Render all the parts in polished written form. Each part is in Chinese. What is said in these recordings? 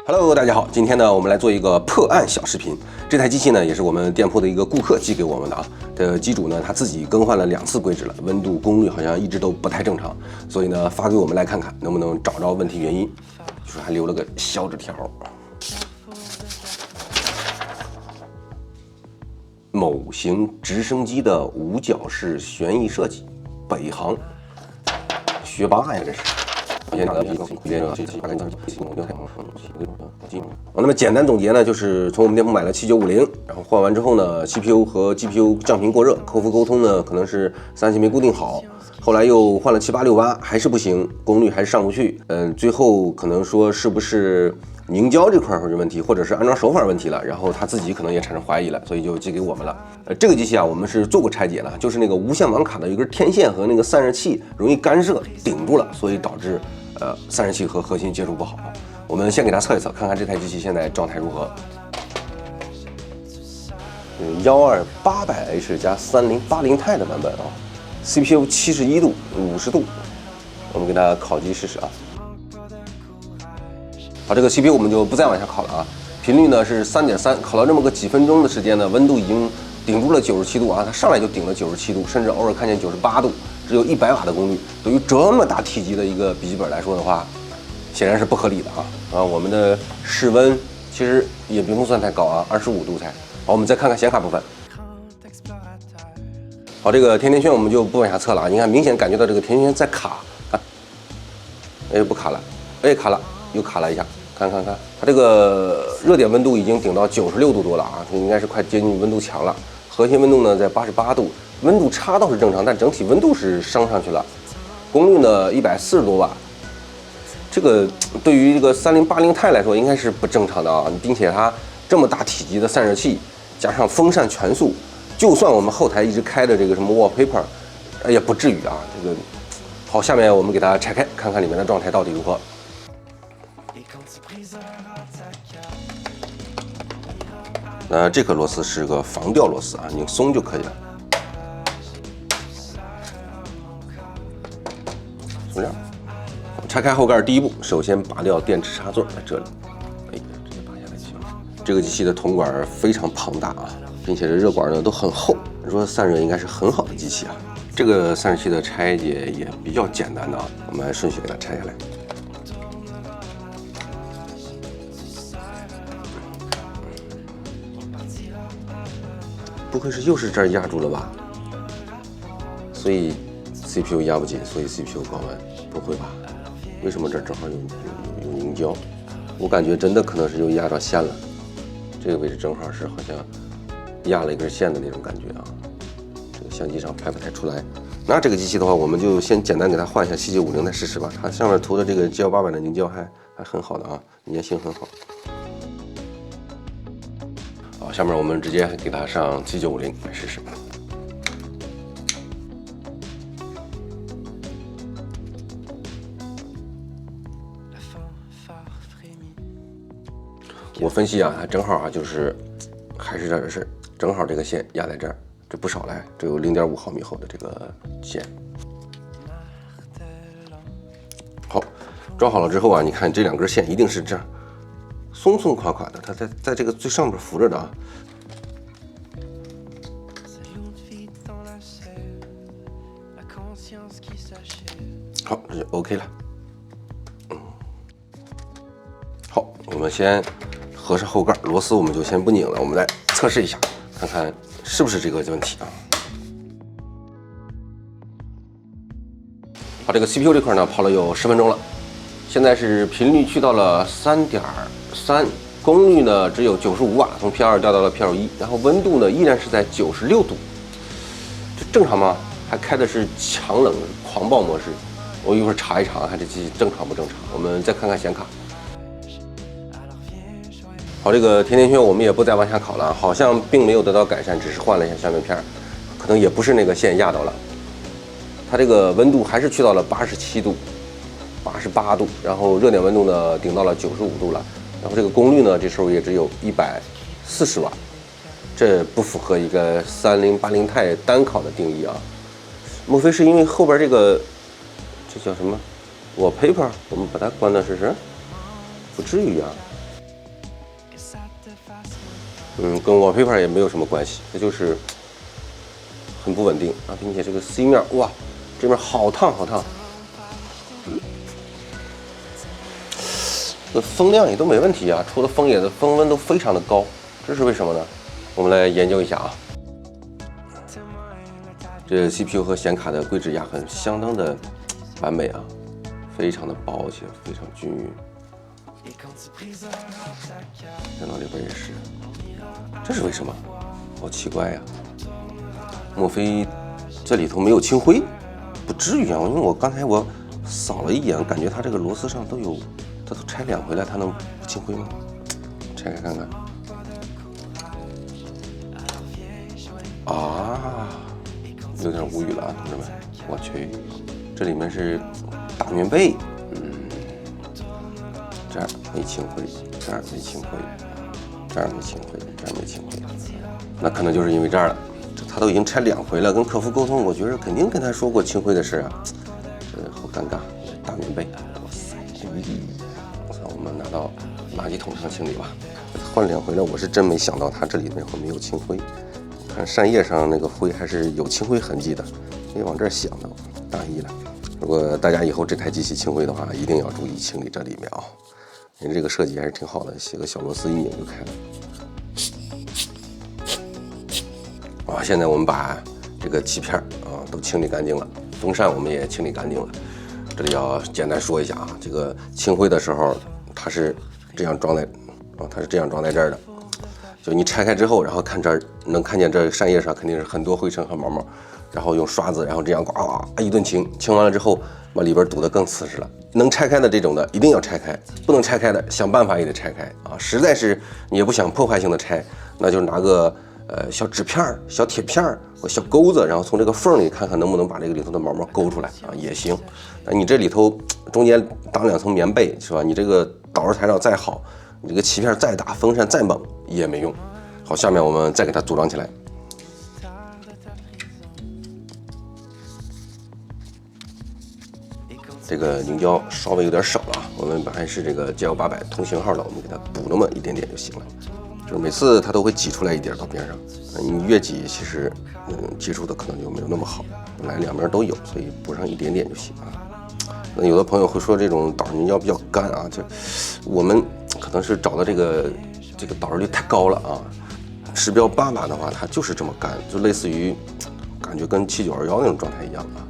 Hello， 大家好，今天呢，我们来做一个破案小视频。这台机器呢，也是我们店铺的一个顾客寄给我们的啊。这机主呢，他自己更换了2次规制了，温度、功率好像一直都不太正常，所以呢，发给我们来看看能不能找着问题原因。就是还留了个小纸条。某型直升机的五角式旋翼设计，北航，学霸呀，这是。那么简单总结呢，就是从我们店铺买了7950，然后换完之后呢 ，CPU 和 GPU 降频过热，客服沟通呢可能是3系没固定好，后来又换了7868，还是不行，功率还是上不去。最后可能说是不是凝胶这块有问题，或者是安装手法问题了，然后他自己可能也产生怀疑了，所以就寄给我们了。这个机器啊，我们是做过拆解了，就是那个无线网卡的一根天线和那个散热器容易干涉顶住了，所以导致散热器和核心接触不好。我们先给它测一测，看看这台机器现在状态如何。12800H 加3080 钛的版本啊 ，CPU 71度、50度，我们给它烤机试试啊。好，这个 CPU 我们就不再往下烤了啊。频率呢是3.3，烤了这么个几分钟的时间呢，温度已经顶住了97度啊，它上来就顶了97度，甚至偶尔看见98度，只有100瓦的功率。对于这么大体积的一个笔记本来说的话，显然是不合理的啊！我们的室温其实也并不算太高啊，25度才。好，我们再看看显卡部分。好，这个甜甜圈我们就不往下测了啊，你看明显感觉到这个甜甜圈在卡啊，哎不卡了，哎卡了，又卡了一下。看，它这个热点温度已经顶到96度多了啊，应该是快接近温度墙了。核心温度呢在88度，温度差倒是正常，但整体温度是升上去了。功率呢140多瓦，这个对于这个3080钛来说应该是不正常的啊，并且它这么大体积的散热器，加上风扇全速，就算我们后台一直开的这个什么 wallpaper， 也不至于啊。这个好，下面我们给它拆开，看看里面的状态到底如何。这颗螺丝是个防掉螺丝啊，拧松就可以了。松量。拆开后盖，第一步，首先拔掉电池插座，在这里。哎，直接拔下来就行了。这个机器的铜管非常庞大啊，并且这热管呢都很厚，你说散热应该是很好的机器啊。这个散热器的拆解也比较简单的啊，我们按顺序给它拆下来。不会是又是这儿压住了吧？所以 CPU 压不紧，所以 CPU 关完，不会吧？为什么这儿正好有凝胶？我感觉真的可能是又压着线了。这个位置正好是好像压了一根线的那种感觉啊。这个相机上拍不太出来。那这个机器的话，我们就先简单给它换一下7950再试试吧。它上面涂的这个 G1800的凝胶还很好的啊，粘性很好。好，下面我们直接给它上7950来试试。我分析啊，它正好啊，就是还是这儿是正好这个线压在这儿，这不少嘞，这有0.5毫米厚的这个线。好，装好了之后啊，你看这2根线一定是这样松松垮垮的，它在这个最上边扶着的啊。好，这就 OK 了。好，我们先合上后盖，螺丝我们就先不拧了，我们来测试一下，看看是不是这个问题啊。好，这个 CPU 这块呢跑了有10分钟了，现在是频率去到了3.3，功率呢只有95瓦，从 P2 掉到了 P1， 然后温度呢依然是在96度，这正常吗？还开的是强冷狂暴模式，我一会儿查一查，看这机器正常不正常。我们再看看显卡。好，这个甜甜圈我们也不再往下烤了，好像并没有得到改善，只是换了一下下面片，可能也不是那个线压到了。它这个温度还是去到了87度、88度，然后热点温度呢顶到了95度了，然后这个功率呢这时候也只有140瓦，这不符合一个3080钛单烤的定义啊。莫非是因为后边这个这叫什么wallpaper，我们把它关到试试？不至于啊。跟 wallpaper 也没有什么关系，它就是很不稳定啊，并且这个 C 面，哇，这边好烫好烫，这风量也都没问题啊，出的风也的风温都非常的高，这是为什么呢？我们来研究一下啊。这 CPU 和显卡的硅脂压痕相当的完美啊，非常的薄且非常均匀。电脑里边也是，这是为什么？好奇怪呀！莫非这里头没有清灰？不至于啊，因为我刚才我扫了一眼，感觉它这个螺丝上都有，它都拆两回来，它能不清灰吗？拆开看看。啊！有点无语了啊，同志们！我去，这里面是大棉被，这儿没清灰，这儿没清灰，这儿没清灰，这儿没清灰，那可能就是因为这儿了。他都已经拆2回了，跟客服沟通，我觉得肯定跟他说过清灰的事啊，好尴尬。大棉被，哇塞，我操，我们拿到垃圾桶上清理吧。换2回了，我是真没想到他这里面会没有清灰。看扇叶上那个灰还是有清灰痕迹的，可以往这儿想的，大意了。如果大家以后这台机器清灰的话，一定要注意清理这里面啊。人这个设计还是挺好的，写个小螺丝一拧就开了。啊，现在我们把这个漆片啊都清理干净了，风扇我们也清理干净了。这里要简单说一下啊，这个清灰的时候它是这样装在啊，它是这样装在这儿的。就你拆开之后，然后看这儿能看见这扇叶上肯定是很多灰尘和毛毛，然后用刷子，然后这样呱一顿清，清完了之后把里边堵得更瓷实了。能拆开的这种的一定要拆开，不能拆开的想办法也得拆开啊！实在是你也不想破坏性的拆，那就拿个小纸片、小铁片或小钩子，然后从这个缝里看看能不能把这个里头的毛毛勾出来啊，也行。那你这里头中间挡2层棉被是吧？你这个导热材料再好，你这个漆片再大，风扇再猛也没用。好，下面我们再给它组装起来。这个凝胶稍微有点少了啊，我们还是这个 GL800同型号的，我们给它补那么一点点就行了。就是每次它都会挤出来一点到边上，你越挤其实接触的可能就没有那么好。本来2边都有，所以补上一点点就行啊。那有的朋友会说这种导热凝胶比较干啊，就我们可能是找的这个导热率太高了啊。时标8瓦的话，它就是这么干，就类似于感觉跟7921那种状态一样啊。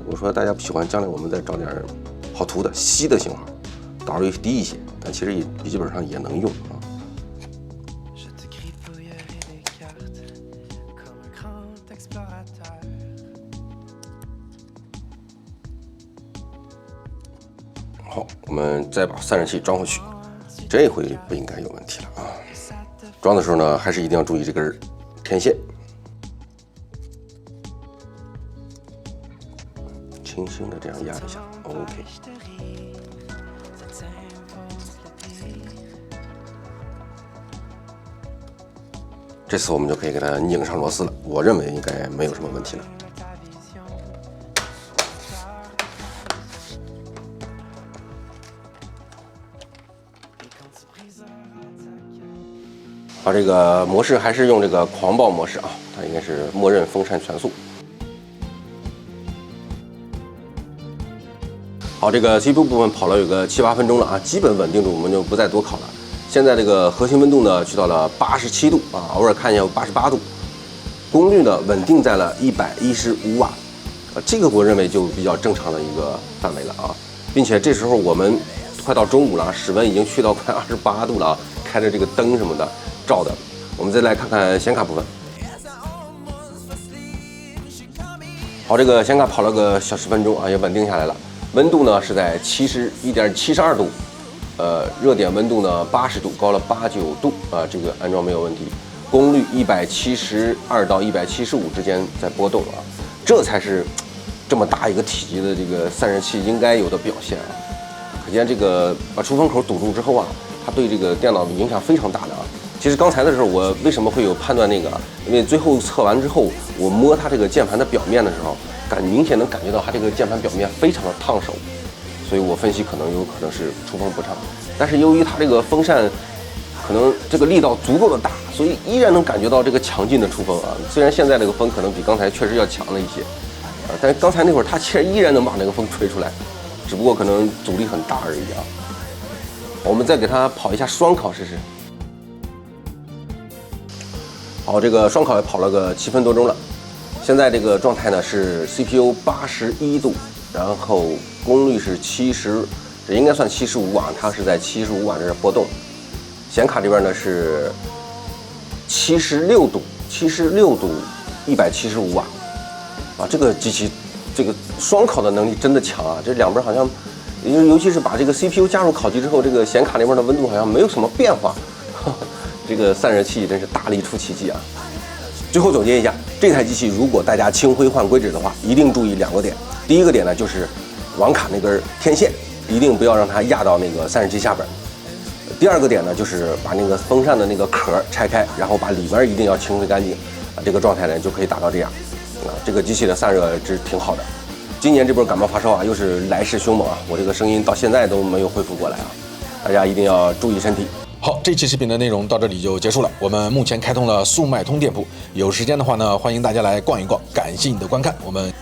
我说大家不喜欢，将来我们再找点好涂的稀的型号，导热率低一些，但其实也笔记本上也能用啊。好，我们再把散热器装回去，这回不应该有问题了啊。装的时候呢，还是一定要注意这根天线，轻轻的这样压一下 ，OK。这次我们就可以给它拧上螺丝了，我认为应该没有什么问题了。好，这个模式还是用这个狂暴模式啊，它应该是默认风扇全速。好，这个 CPU 部分跑了有个7、8分钟了啊，基本稳定住，我们就不再多考了。现在这个核心温度呢，去到了87度啊，偶尔看一下有88度，功率呢稳定在了115瓦，这个我认为就比较正常的一个范围了啊，并且这时候我们快到中午了，室温已经去到快28度了啊，开着这个灯什么的照的。我们再来看看显卡部分。好，这个显卡跑了个小10分钟啊，也稳定下来了。温度呢是在71.72度，热点温度呢80度，高了8、9度啊，这个安装没有问题。功率172到175之间在波动啊，这才是这么大一个体积的这个散热器应该有的表现啊。可见这个把出风口堵住之后啊，它对这个电脑的影响非常大的啊。其实刚才的时候，我为什么会有判断那个？因为最后测完之后，我摸它这个键盘的表面的时候，明显能感觉到它这个键盘表面非常的烫手，所以我分析有可能是出风不畅。但是由于它这个风扇可可能这个力道足够的大，所以依然能感觉到这个强劲的出风啊。虽然现在这个风可能比刚才确实要强了一些，但是刚才那会儿它其实依然能把那个风吹出来，只不过可能阻力很大而已啊。我们再给它跑一下双烤试试。好，这个双烤也跑了个7分多钟了，现在这个状态呢是 CPU 81度，然后功率是70，这应该算75瓦，它是在75瓦这波动。显卡这边呢是76度，175瓦，啊，这个机器这个双烤的能力真的强啊！这两边好像，尤其是把这个 CPU 加入烤机之后，这个显卡那边的温度好像没有什么变化。这个散热器真是大力出奇迹啊！最后总结一下，这台机器如果大家清灰换硅脂的话，一定注意2个点。第一个点呢，就是网卡那根天线，一定不要让它压到那个散热器下边。第二个点呢，就是把那个风扇的那个壳拆开，然后把里边一定要清灰干净，啊，这个状态呢就可以达到这样。啊，这个机器的散热值挺好的。今年这波感冒发烧啊，又是来势凶猛啊，我这个声音到现在都没有恢复过来啊，大家一定要注意身体。好，这期视频的内容到这里就结束了。我们目前开通了速卖通店铺，有时间的话呢，欢迎大家来逛一逛。感谢你的观看，我们。